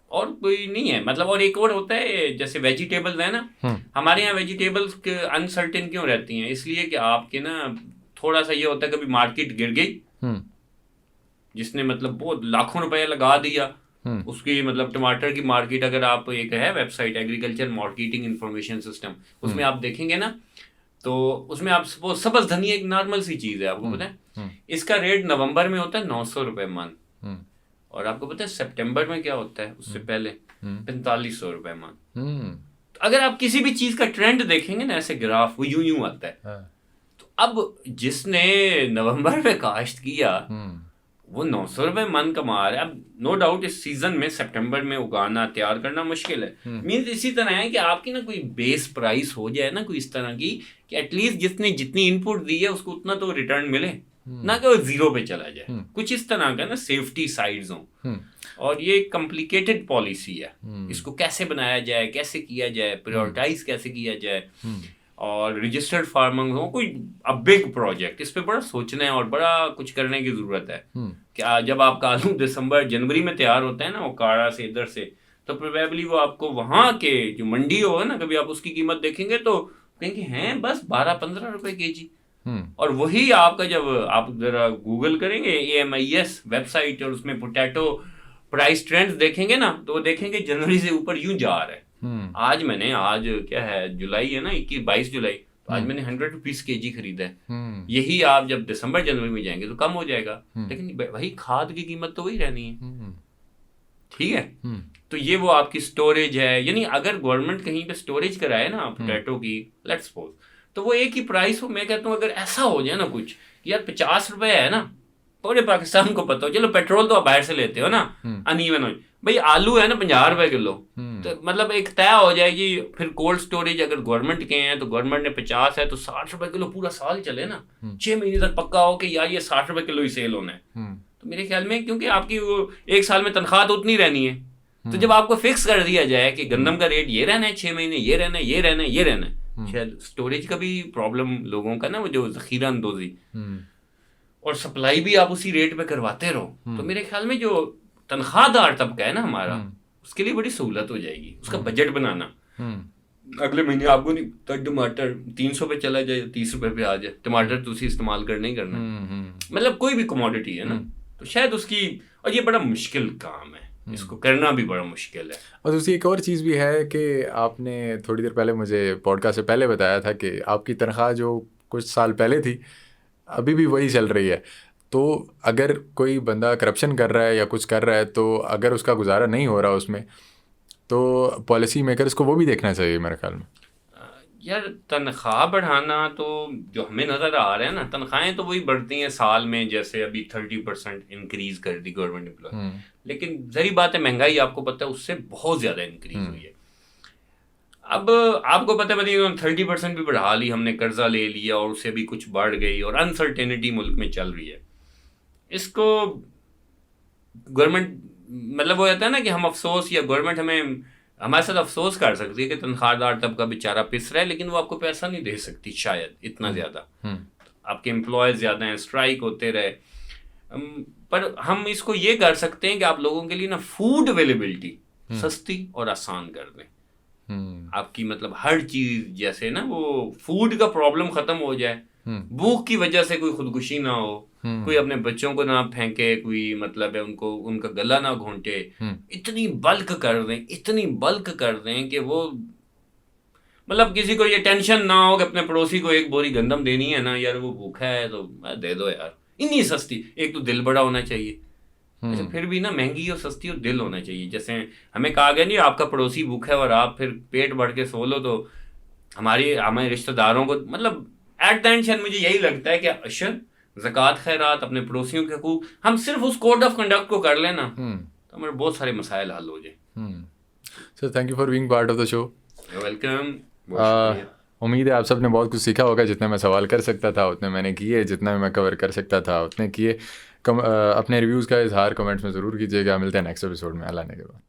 और कोई नहीं है मतलब। और एक और होता है, जैसे वेजिटेबल्स है ना, हमारे यहाँ वेजिटेबल्स अनसर्टेन क्यों रहती हैं? इसलिए कि आपके ना थोड़ा सा ये होता है, कभी मार्केट गिर गई, जिसने मतलब बहुत लाखों रुपए लगा दिया उसकी, मतलब टमाटर की मार्केट, अगर आप, एक है website agriculture marketing information system, उसमें आप देखेंगे ना, तो उसमें आप सपोज सब्ज धनिया एक नॉर्मल सी चीज है, आपको पता है इसका रेट नवंबर में होता है 900 रुपए मन, और आपको पता है सितंबर में क्या होता है उससे पहले 4500 रुपए मन। तो अगर आप किसी भी चीज का ट्रेंड देखेंगे ना, ऐसे ग्राफ वो यूं यूं आता है। तो अब जिसने नवंबर में काश्त किया वो 900 रुपए मन कमा रहा है। अब नो डाउट इस सीजन में सितंबर में उगाना, तैयार करना मुश्किल है। मीन्स इसी तरह है कि आपकी ना कोई बेस प्राइस हो जाए ना कोई इस तरह की कि एटलीस्ट जिसने जितनी इनपुट दी है उसको उतना तो रिटर्न मिले, ना कि वो जीरो पे चला जाए। कुछ इस तरह का ना सेफ्टी साइड्स हो। और ये कॉम्प्लिकेटेड पॉलिसी है, इसको कैसे बनाया जाए, कैसे किया जाए, प्रायोरिटाइज कैसे किया जाए, और रजिस्टर्ड फार्मर हो, कोई बिग प्रोजेक्ट, इस पे बड़ा सोचना है और बड़ा कुछ करने की जरूरत है। क्या जब आपका आलू दिसंबर जनवरी में तैयार होता है ना, वो काड़ा से इधर से, तो प्रोबेबली वो आपको वहां के जो मंडी होगा ना, कभी आप उसकी कीमत देखेंगे तो कहेंगे हैं बस 12-15 रुपए केजी। और वही आपका जब आप जरा गूगल करेंगे AMIS वेबसाइट और उसमें पोटैटो प्राइस ट्रेंड्स देखेंगे ना, तो वो देखेंगे जनवरी से ऊपर यूं जा रहा है। आज क्या है, जुलाई है ना, 22 जुलाई, तो आज मैंने 100 रुपीज केजी खरीदा है। यही आप जब दिसंबर जनवरी में जाएंगे तो कम हो जाएगा, लेकिन वही खाद की कीमत तो वही रहनी है। ठीक है, तो ये वो आपकी स्टोरेज है, यानी अगर गवर्नमेंट कहीं पे स्टोरेज कराए ना पोटैटो की, लेट्स सपोज, तो वो एक ही प्राइस हो। मैं कहता हूँ अगर ऐसा हो जाए ना कुछ कि यार 50 रुपए है ना, पूरे पाकिस्तान को पता हो, चलो पेट्रोल तो आप बाहर से लेते हो ना, अनइवन हो भाई, आलू है ना 50 रुपए किलो, तो मतलब एक तय हो जाएगी। फिर कोल्ड स्टोरेज अगर गवर्नमेंट के हैं तो गवर्नमेंट ने 50 है तो 60 रुपए किलो पूरा साल चले ना, 6 महीने तक पक्का हो कि यार ये 60 रुपए किलो ही सेल होना है। तो मेरे ख्याल में, क्योंकि आपकी वो एक साल में तनख्वाह तो उतनी रहनी है, तो जब आपको फिक्स कर दिया जाए कि गंदम का रेट ये रहना है, 6 महीने ये रहना है, ये रहना है, ये रहना है, शायद स्टोरेज का भी प्रॉब्लम लोगों का ना, वो जो जखीरा अंदोजी और सप्लाई भी आप उसी रेट पे करवाते रहो, तो मेरे ख्याल में जो तनख्वाहदार तबका है ना हमारा, उसके लिए बड़ी सहूलत हो जाएगी। उसका बजट बनाना, अगले महीने आपको नहीं तो टमाटर 300 पे चला जाए, 30 रुपए पे आ जाए, टमाटर तो उसी इस्तेमाल करना ही करना, मतलब कोई भी कमोडिटी है ना, तो शायद उसकी, और ये बड़ा मुश्किल काम है, इसको करना भी बड़ा मुश्किल है। और दूसरी एक और चीज़ भी है कि आपने थोड़ी देर पहले मुझे पॉडकास्ट से पहले बताया था कि आपकी तनख्वाह जो कुछ साल पहले थी अभी भी वही चल रही है। तो अगर कोई बंदा करप्शन कर रहा है या कुछ कर रहा है, तो अगर उसका गुजारा नहीं हो रहा उसमें, तो पॉलिसी मेकर्स को वो भी देखना चाहिए मेरे ख्याल में। यार तनख्वाह बढ़ाना तो जो हमें नज़र आ रहा है ना, तनख्वाहें तो वही बढ़ती हैं साल में, जैसे अभी 30% इंक्रीज कर दी गवर्नमेंट एम्प्लॉय, लेकिन जरी बात है महंगाई आपको पता है उससे बहुत ज़्यादा इंक्रीज हुई है। अब आपको पता है बताइए 30% भी बढ़ा ली हमने, कर्जा ले लिया और उससे भी कुछ बढ़ गई, और अनसर्टेनिटी मुल्क में चल रही है। इसको गवर्नमेंट मतलब वो होता है ना कि हम अफसोस, या गवर्नमेंट हमें हमारे साथ अफसोस कर सकती है कि तनख्वाहदार तबका बेचारा पिस रहा है, लेकिन वो आपको पैसा नहीं दे सकती शायद इतना ज़्यादा, आपके एम्प्लॉयज़ ज़्यादा हैं, स्ट्राइक होते रहे। पर हम इसको ये कर सकते हैं कि आप लोगों के लिए ना फूड अवेलेबिलिटी सस्ती और आसान कर दें। आपकी मतलब हर चीज़, जैसे ना वो फूड का प्रॉब्लम ख़त्म हो जाए, भूख की वजह से कोई खुदकुशी ना हो, कोई अपने बच्चों को ना फेंके, कोई मतलब है उनको उनका गला ना घोंटे, इतनी बल्क कर दें, इतनी बल्क कर दें कि वो मतलब किसी को ये टेंशन ना हो कि अपने पड़ोसी को एक बोरी गंदम देनी है ना, यार वो भूखा है तो दे दो यार, इतनी सस्ती। एक तो दिल बड़ा होना चाहिए, अच्छा फिर भी ना महंगी और सस्ती और दिल होना चाहिए। जैसे हमें कहा गया नहीं आपका पड़ोसी भूखा है और आप फिर पेट भर के सो लो, तो हमारे रिश्तेदारों को मतलब एट द एंड शायद मुझे यही लगता है कि अशर ज़कात खैरात अपने पड़ोसियों के हकूक हम सिर्फ उस कोड ऑफ कंडक्ट को कर लेना, तो हमारे बहुत सारे मसाइल हल हो जाए। Sir thank you for being part of the show. Welcome. उम्मीद है आप सब ने बहुत कुछ सीखा होगा। जितने मैं सवाल कर सकता था उतने मैंने किए, जितना मैं कवर कर सकता था उतने किए। अपने रिव्यूज़ का इजहार कमेंट्स में ज़रूर कीजिएगा। मिलते हैं नेक्स्ट एपिसोड में। अल्लाह ने के बाद।